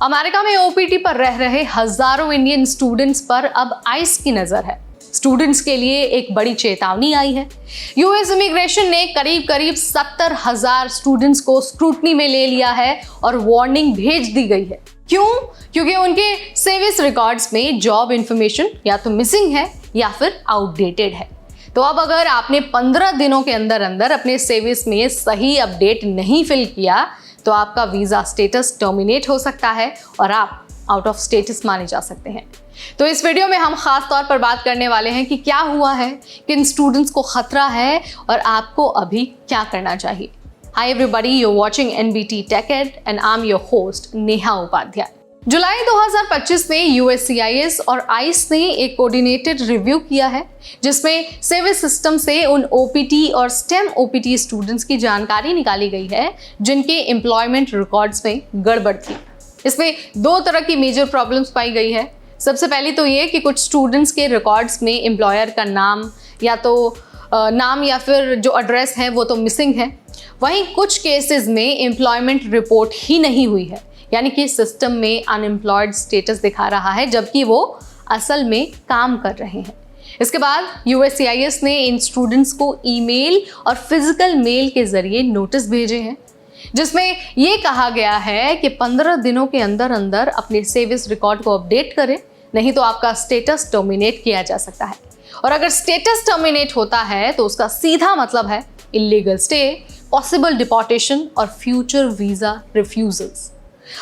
America में OPT पर रह रहे हजारों इंडियन स्टूडेंट्स पर अब आइस की नजर है। स्टूडेंट्स के लिए एक बड़ी चेतावनी आई है। यूएस इमिग्रेशन ने करीब 70,000 स्टूडेंट्स को स्क्रूटनी में ले लिया है और वार्निंग भेज दी गई है। क्यों? क्योंकि उनके सर्विस रिकॉर्ड्स में जॉब इंफॉर्मेशन या तो मिसिंग है या फिर आउटडेटेड है। तो अब अगर आपने 15 दिनों के अंदर अंदर अपने सर्विस में सही अपडेट नहीं फिल किया तो आपका वीजा स्टेटस टर्मिनेट हो सकता है और आप आउट ऑफ स्टेटस माने जा सकते हैं। तो इस वीडियो में हम खास तौर पर बात करने वाले हैं कि क्या हुआ है, किन स्टूडेंट्स को खतरा है और आपको अभी क्या करना चाहिए। Hi everybody, you are watching NBT tech ed and I am your host Neha Upadhyay. जुलाई 2025 में यूएससीआईएस और आइस ने एक कोऑर्डिनेटेड रिव्यू किया है जिसमें सर्विस सिस्टम से उन ओपीटी और स्टेम ओपीटी स्टूडेंट्स की जानकारी निकाली गई है जिनके एम्प्लॉयमेंट रिकॉर्ड्स में गड़बड़ थी। इसमें दो तरह की मेजर प्रॉब्लम्स पाई गई है। सबसे पहली तो ये कि कुछ स्टूडेंट्स के रिकॉर्ड्स में एम्प्लॉयर का नाम या फिर जो एड्रेस है वो तो मिसिंग है। वहीं कुछ केसेस में एम्प्लॉयमेंट रिपोर्ट ही नहीं हुई है, यानी कि सिस्टम में अनएम्प्लॉयड स्टेटस दिखा रहा है जबकि वो असल में काम कर रहे हैं। इसके बाद यूएससीआईएस ने इन स्टूडेंट्स को ईमेल और फिजिकल मेल के जरिए नोटिस भेजे हैं जिसमें ये कहा गया है कि 15 दिनों के अंदर अंदर अपने सर्विस रिकॉर्ड को अपडेट करें, नहीं तो आपका स्टेटस टर्मिनेट किया जा सकता है। और अगर स्टेटस टर्मिनेट होता है तो उसका सीधा मतलब है इलीगल स्टे, पॉसिबल डिपोर्टेशन और फ्यूचर वीजा रिफ्यूजल्स।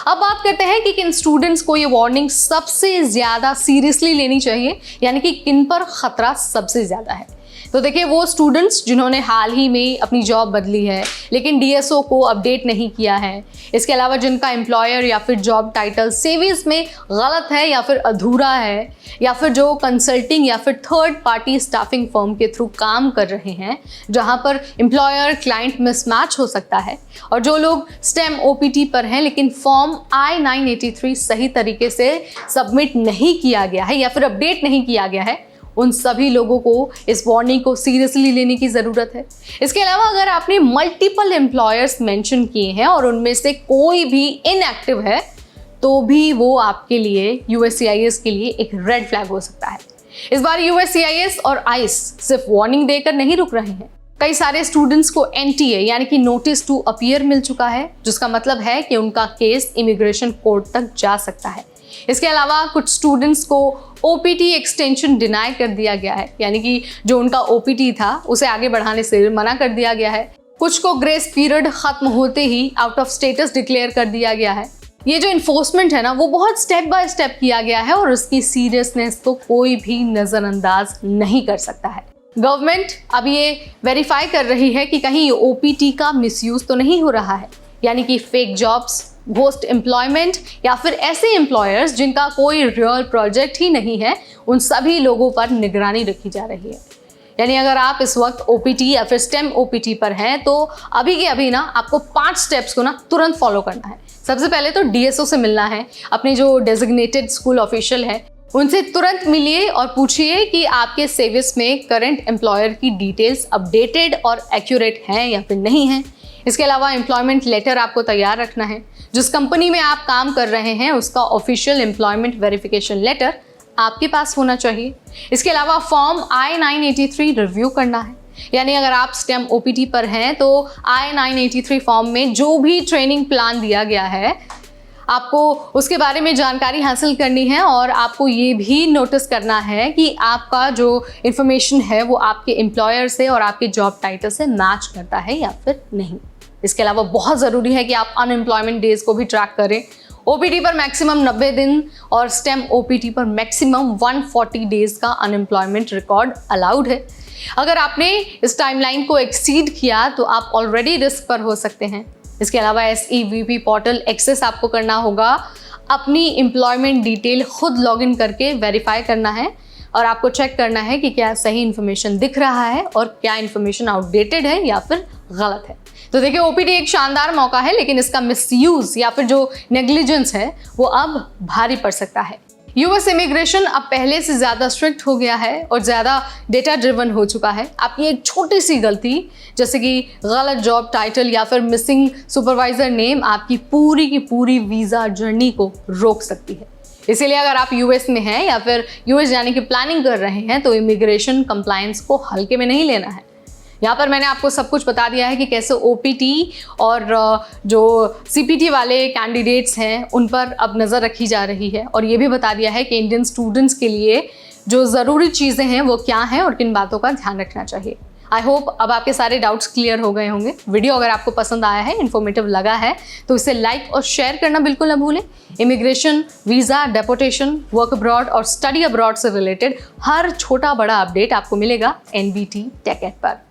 अब बात करते हैं कि किन स्टूडेंट्स को ये वार्निंग सबसे ज्यादा सीरियसली लेनी चाहिए, यानी कि किन पर खतरा सबसे ज्यादा है। तो देखिए, वो स्टूडेंट्स जिन्होंने हाल ही में अपनी जॉब बदली है लेकिन डीएसओ को अपडेट नहीं किया है, इसके अलावा जिनका एम्प्लॉयर या फिर जॉब टाइटल सर्विस में गलत है या फिर अधूरा है, या फिर जो कंसल्टिंग या फिर थर्ड पार्टी स्टाफिंग फर्म के थ्रू काम कर रहे हैं जहां पर एम्प्लॉयर क्लाइंट मिसमैच हो सकता है, और जो लोग स्टेम ओपीटी पर हैं लेकिन फॉर्म I-983 सही तरीके से सबमिट नहीं किया गया है या फिर अपडेट नहीं किया गया है, उन सभी लोगों को इस वार्निंग को सीरियसली लेने की ज़रूरत है। इसके अलावा अगर आपने मल्टीपल एम्प्लॉयर्स मेंशन किए हैं और उनमें से कोई भी इनएक्टिव है तो भी वो आपके लिए यूएससीआईएस के लिए एक रेड फ्लैग हो सकता है। इस बार यूएससीआईएस और आइस सिर्फ वार्निंग देकर नहीं रुक रहे हैं। कई सारे स्टूडेंट्स को एनटीए यानी कि नोटिस टू अपीयर मिल चुका है, जिसका मतलब है कि उनका केस इमिग्रेशन कोर्ट तक जा सकता है। इसके अलावा कुछ स्टूडेंट्स को ओपीटी एक्सटेंशन डिनाई कर दिया गया है, यानी कि जो उनका ओपीटी था उसे आगे बढ़ाने से मना कर दिया गया है। कुछ को ग्रेस पीरियड खत्म होते ही आउट ऑफ स्टेटस डिक्लेयर कर दिया गया है। ये जो इन्फोर्समेंट है ना, वो बहुत स्टेप बाय स्टेप किया गया है और उसकी सीरियसनेस तो कोई भी नज़रअंदाज नहीं कर सकता है। गवर्नमेंट अब ये वेरीफाई कर रही है कि कहीं ओपीटी का मिसयूज तो नहीं हो रहा है, यानी कि फेक जॉब्स, घोस्ट एम्प्लॉयमेंट या फिर ऐसे एम्प्लॉयर्स जिनका कोई रियल प्रोजेक्ट ही नहीं है, उन सभी लोगों पर निगरानी रखी जा रही है। यानी अगर आप इस वक्त ओपीटी या फिर स्टेम ओपीटी पर हैं तो अभी के अभी ना आपको 5 स्टेप्स को ना तुरंत फॉलो करना है। सबसे पहले तो डीएसओ से मिलना है, अपने जो डेजिग्नेटेड स्कूल ऑफिशियल है उनसे तुरंत मिलिए और पूछिए कि आपके सर्विस में करंट एम्प्लॉयर की डिटेल्स अपडेटेड और एक्यूरेट हैं या फिर नहीं हैं। इसके अलावा एम्प्लॉयमेंट लेटर आपको तैयार रखना है। जिस कंपनी में आप काम कर रहे हैं उसका ऑफिशियल एम्प्लॉयमेंट वेरिफिकेशन लेटर आपके पास होना चाहिए। इसके अलावा फॉर्म I-983 रिव्यू करना है, यानी अगर आप स्टेम ओपीटी पर हैं तो I-983 फॉर्म में जो भी ट्रेनिंग प्लान दिया गया है आपको उसके बारे में जानकारी हासिल करनी है और आपको ये भी नोटिस करना है कि आपका जो इन्फॉर्मेशन है वो आपके एम्प्लॉयर से और आपके जॉब टाइटल से मैच करता है या फिर नहीं। इसके अलावा बहुत ज़रूरी है कि आप अनएम्प्लॉयमेंट डेज को भी ट्रैक करें। ओपीटी पर मैक्सिमम 90 दिन और स्टेम ओपीटी पर मैक्सिमम 140 डेज का अनएम्प्लॉयमेंट रिकॉर्ड अलाउड है। अगर आपने इस टाइमलाइन को एक्सीड किया तो आप ऑलरेडी रिस्क पर हो सकते हैं। इसके अलावा SEVP पोर्टल एक्सेस आपको करना होगा। अपनी एम्प्लॉयमेंट डिटेल खुद लॉगिन करके वेरीफाई करना है और आपको चेक करना है कि क्या सही इन्फॉर्मेशन दिख रहा है और क्या इन्फॉर्मेशन आउटडेटेड है या फिर गलत है। तो देखिए, ओपीटी एक शानदार मौका है लेकिन इसका मिसयूज या फिर जो नेग्लिजेंस है वो अब भारी पड़ सकता है। यूएस इमिग्रेशन अब पहले से ज़्यादा स्ट्रिक्ट हो गया है और ज़्यादा डेटा ड्रिवन हो चुका है। आपकी एक छोटी सी गलती जैसे कि गलत जॉब टाइटल या फिर मिसिंग सुपरवाइजर नेम आपकी पूरी की पूरी वीज़ा जर्नी को रोक सकती है। इसीलिए अगर आप यूएस में हैं या फिर यूएस जाने की प्लानिंग कर रहे हैं तो इमिग्रेशन कंप्लायंस को हल्के में नहीं लेना है। यहाँ पर मैंने आपको सब कुछ बता दिया है कि कैसे ओपीटी और जो सीपीटी वाले कैंडिडेट्स हैं उन पर अब नज़र रखी जा रही है, और ये भी बता दिया है कि इंडियन स्टूडेंट्स के लिए जो ज़रूरी चीज़ें हैं वो क्या हैं और किन बातों का ध्यान रखना चाहिए। आई होप अब आपके सारे डाउट्स क्लियर हो गए होंगे। वीडियो अगर आपको पसंद आया है, इन्फॉर्मेटिव लगा है तो इसे लाइक और शेयर करना बिल्कुल ना भूलें। Immigration, visa, deputation, work abroad और स्टडी अब्रॉड से रिलेटेड हर छोटा बड़ा अपडेट आपको मिलेगा NBT TechEd पर।